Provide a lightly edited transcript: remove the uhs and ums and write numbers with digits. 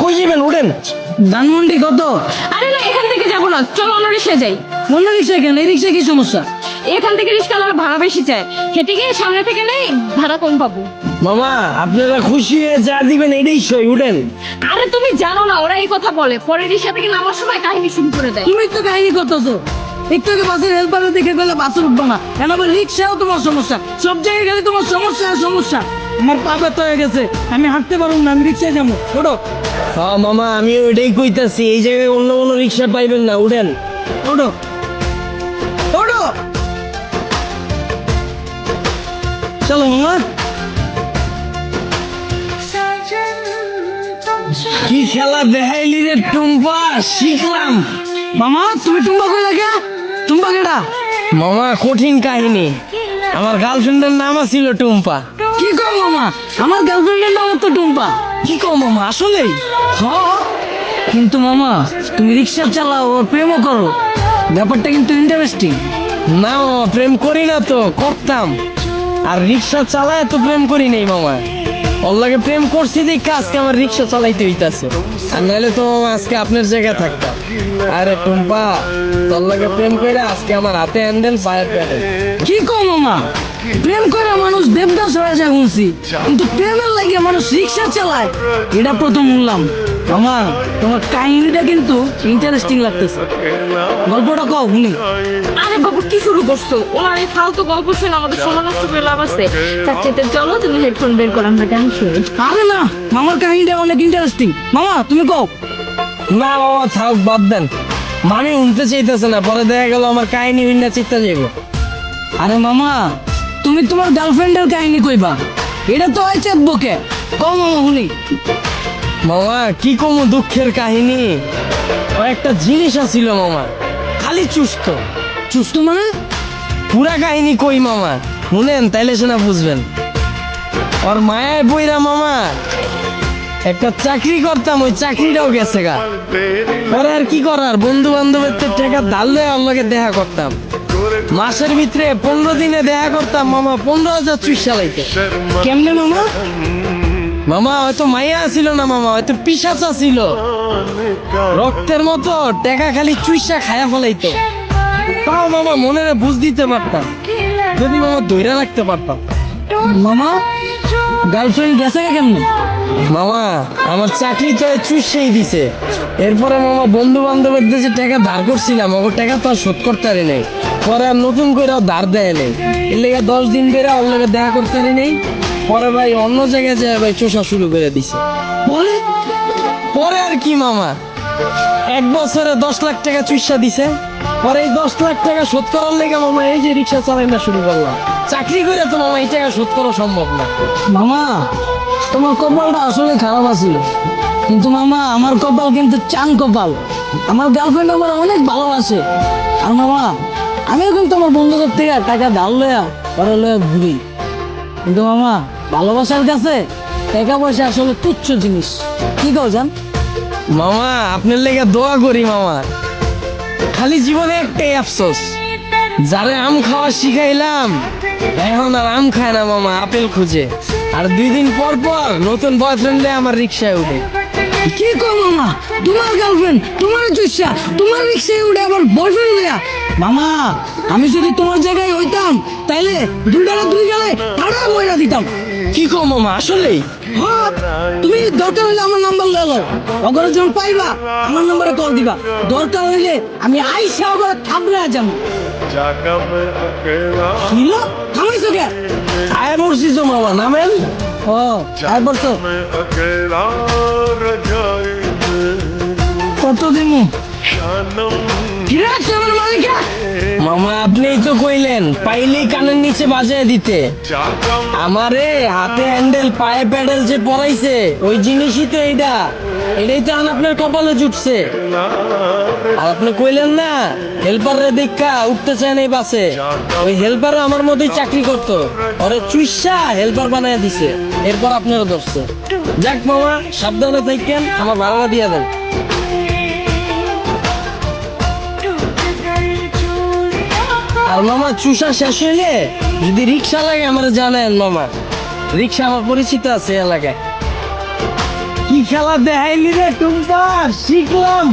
কই যাবেন উঠেন। ধানমন্ডি কত? আরে না, এখান থেকে যাবো না, চলো অন্য রিক্সায় যাই। অন্য রিক্সা কেন? এই রিক্সা কি সমস্যা? এখান থেকে রিক্সাওয়ালার ভাড়া বেশি চায়, হেঁটে গিয়ে সামনে থেকে নেই, ভাড়া কম পাবো। মামা আপনারা খুশি হয়ে যা দিবেন এটাই সই, উঠেন। আরে তুমি জানো না, ওরা এই কথা বলে, পরে রিক্সা থেকে নামার সময় কাহিনী শুরু করে দেয়। তুমি তো কাহিনী করতেছো। একটু আগে বাসের হেল্পারে দেখে গেলে বাসে উঠবো না, কেন আবার রিক্সাও তোমার সমস্যা, সব জায়গায় গেলে তোমার সমস্যা আর সমস্যা। আমার পা ব্যথা হয়ে গেছে, আমি হাঁটতে পারবো না, আমি রিক্সায় যাবো। ওঠো হ্যাঁ মামা, আমি ওইটাই কইতাছি, এই জায়গায় অন্য কোনো রিক্সা পাইবেন না, উঠেন। ওঠো ওঠো, চলো মামা। কি খেলা দেখাইলি রে টুম্পা, শিখলাম। মামা তুমি টুম্বা কই লাগে? টুম্বা কেডা? মামা কঠিন কাহিনী, আমার গার্লফ্রেন্ডের নাম ছিল টুম্পা। কি কো মামা, আমার গার্লফ্রেন্ডের নাম তো টুম্পা। কি কও মামা, আসলেই? হ্যাঁ, কিন্তু মামা তুমি রিক্সা চালাও আর প্রেমও করো, ব্যাপারটা কিন্তু ইন্টারেস্টিং। না মামা, প্রেম করি না তো, করতাম। আর রিক্সা চালায় তো প্রেম করি নাই মামা, ওর লাগে প্রেম করছি দেখে আজকে আমার রিক্সা চালাইতে হইতাছে, আর নাহলে তো মামা আজকে আপনার জায়গায় থাকতাম। আরে টুম্পা, তোর লাগে প্রেম করে আজকে আমার হাতে হ্যান্ডেল, পায়ে প্যাডেল। কি কো মামা, প্রেম করে মানুষ দেবদাস হয়ে যায় শুনছি, কিন্তু প্রেমের লাগে মানুষ রিক্সা চালায় এটা প্রথম শুনলাম। মামা তোমার কাহিনীটা কিন্তু ইন্টারেস্টিং লাগতেছে, গল্পটা কও শুনি। আরে বাবু কি শুরু করছো? ওনার এই ফালতু গল্প শুনে আমাদের সময় নষ্ট করে লাভ আছে। তার চেয়ে চলো তুমি হেডফোন বের করো, আমরা গান শুনি। আরে না, মামার কাহিনীটা অনেক ইন্টারেস্টিং, মামা তুমি কও। না বাবা থাক, বাদ দেন, মানে শুনতে চাইতেছে না, পরে দেখা গেল আমার কাহিনী ভিন্ন চিত্তা যাবো। আরে মামা তুমি তোমার গার্লফ্রেন্ডের কাহিনী কইবা, এটা তো হয় চেতবকে, কও মামা শুনি। মামা কি কমু দুঃখের কাহিনী, ও একটা জিনিস আছিল মামা, খালি চুস্ত। সুস্থ মানে? পুরা কাহিনী কই মামা, শুনেন তাইলে শোনা বুঝবেন। ওর মায়ের বইরা মামা একটা চাকরি করতাম, ওই চাকরিটাও গেছে গা। পরে আর কি করার, বন্ধু বান্ধবের তো টাকা ধারলে ওর লগে দেখা করতাম, মাসের ভিতরে 15 দিনে দেখা করতাম মামা 15,000 চুইস চালাইতে। কেমনে মামা? মামা হয়তো মাইয়া ছিল না মামা, হয়তো পিসাচা ছিল, রক্তের মতো টাকা খালি চুইসা খায়া ফলাইতো। তাও মামা মনের বুঝ দিতে পারতাম, যদি মামা ধৈর্য রাখতে পারতাম। মামা গার্লফ্রেন্ড গেছে কেমনে? মামা আমার চাকরি তো চুষেই দিছে, এরপরে মামা বন্ধু বান্ধবের যে টাকা ধার করছিলাম, ওর টাকা তো আর শোধ করতে পারি নাই, পরে আর নতুন করে ধার দেয় নেই, এর লেগে 10 দিন বেড়ে ওর লেগে দেখা করতে পারি নেই। পরে ভাই অন্য জায়গায় যায় ভাই চোষা শুরু করে দিছে। বলে পরে আর কি মামা, 1 বছরে 10 লাখ টাকা চুষা দিছে, পরে এই 10 লাখ টাকা শোধ করার লেগে মামা এই যে রিক্সা চালানো শুরু করলাম। চাকরি করে তো মামা এই টাকা শোধ করা সম্ভব না। মামা তোমার কপালটা আসলে খারাপ আছিল, কিন্তু মামা আমার কপাল কিন্তু চান কপাল, আমার গার্লফ্রেন্ড আমার অনেক ভালোবাসে। আর মামা আমিও কিন্তু আমার বন্ধুদের থেকে টাকা ধার লয়া পরে লয়া ঘুরি, কিন্তু মামা ভালোবাসার কাছে টাকা পয়সা আসলে তুচ্ছ জিনিস, কি কও জান? মামা আপনার লেগে দোয়া করি মামা, খালি জীবনে একটাই আফসোস, যারে আম খাওয়া শিখাইলাম এখন আর আম খায় না মামা, আপেল খুঁজে। আর 2 দিন পর পর নতুন বয়ফ্রেন্ডে আমার রিক্সায় উঠে। কি কও মামা, তোমার গার্লফ্রেন্ড তোমার চুষা তোমার রিক্সায় উঠে আবার বয়ফ্রেন্ড লয়া? মামা আমি যদি তোমার জায়গায় হইতাম তাইলে দুইটারে দুই গেলে তারা ময়রা দিতাম। কি কো মামা, আসলেই? হ্যাঁ, তুমি দরকার হইলে আমার নাম্বার লয়ে লও, অগরে যখন পাইবা আমার নাম্বারে কল দিবা, দরকার হইলে আমি আইসা অগরে থামলে যাবো। কিলো থামাইছো কে? আয় মরছি তো মামা, নামেন। ও আর বলছো কত দিমু? কিরে আমার মালিকা? মামা আপনিই তো কইলেন পাইলেই কানের নিচে বাজায় দিতে, আমারে হাতে হ্যান্ডেল পায়ে প্যাডেল যে পরাইছে ওই জিনিসই তো এইটা, এটাই তো আপনার কপালে জুটছে। আর আপনি কইলেন না হেল্পারে দেখা উঠতে চায় না এই বাসে, ওই হেল্পারও আমার মতোই চাকরি করতো, ওরে চুইসা হেল্পার বানায় দিছে, এরপর আপনারা ধরছে। যাক মামা সাবধানে থাকেন, আমার ভাড়া দিয়ে দেন। আর মামা চুষা শেষ হইলে যদি রিক্সা লাগে আমার জানেন মামা, রিক্সা আমার পরিচিত আছে এলাকায়। কি খেলা দেখাইলি রে টুম্পা, শিখলাম।